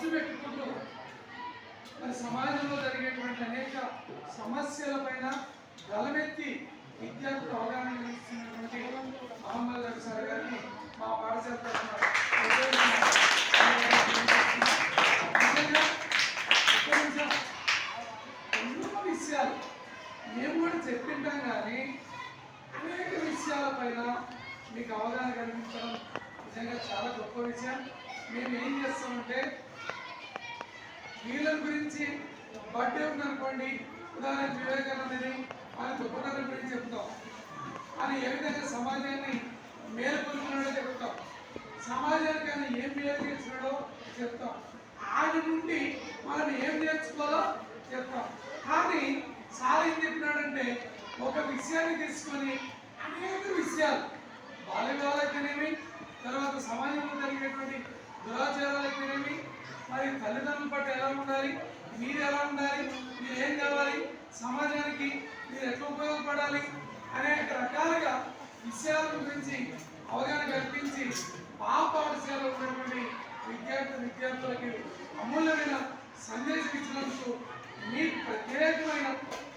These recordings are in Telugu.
ఖర్చు పెట్టుకుంటూ మరి సమాజంలో జరిగేటువంటి అనేక సమస్యలపైన గలమెత్తి విద్యార్థులు అవగాహన కలిగిస్తున్నటువంటి మహమ్మద్ రఫీ సార్ గారిని మా పాఠశాల ఎన్నో విషయాలు మేము కూడా చెప్పింటాం కానీ అనేక విషయాలపైన మీకు అవగాహన కలిగించడం నిజంగా చాలా గొప్ప విషయం. మేము ఏం చేస్తామంటే వీళ్ళ గురించి బర్త్డే ఉందనుకోండి, ఉదాహరణ వివేకానందని ఆయన గొప్పతనం గురించి చెప్తాం, అని ఏ విధంగా సమాజాన్ని మేలుకొల్పున్నాడో చెప్తాం, సమాజానికి ఆయన ఏం మేలు చేసినాడో చెప్తాం, ఆయన నుండి మనం ఏం నేర్చుకోవాలో చెప్తాం. కానీ సార్ ఏం చెప్పినాడంటే ఒక విషయాన్ని తీసుకొని అనేక విషయాలు బాల్య వివాహాలైతేనేమి, తర్వాత సమాజంలో జరిగేటువంటి దురాచారాలైతేనేమి, మరి తల్లిదండ్రుల పట్ల ఎలా ఉండాలి, మీరు ఎలా ఉండాలి, మీరు ఏం కావాలి, సమాజానికి మీరు ఎట్లా ఉపయోగపడాలి అనేక రకాలుగా విషయాల గురించి అవగాహన కల్పించి మా పాఠశాలలో ఉన్నటువంటి విద్యార్థులకి అమూల్యమైన సందేశం ఇచ్చినందుకు మీకు ప్రత్యేకమైన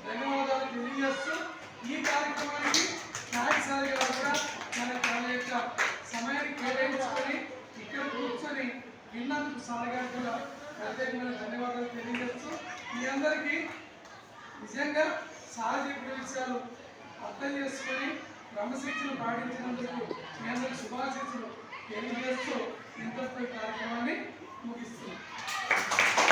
ధన్యవాదాలు తెలియజేస్తూ ఈ కార్యక్రమానికి నాయక్ సార్ గారు కూడా తన యొక్క సమయాన్ని కేటాయించుకొని ఇక్కడ కూర్చొని విన్నందుకు సార్ గారికి కూడా ప్రత్యేకమైన ధన్యవాదాలు తెలియజేస్తూ మీ అందరికీ నిజంగా సార్ చెప్పిన విషయాలు అర్థం చేసుకొని క్రమశిక్షణ పాటించినందుకు మీ అందరికి శుభాశిక్షలు తెలియజేస్తూ ఇంతటితో కార్యక్రమాన్ని ముగిస్తున్నాం.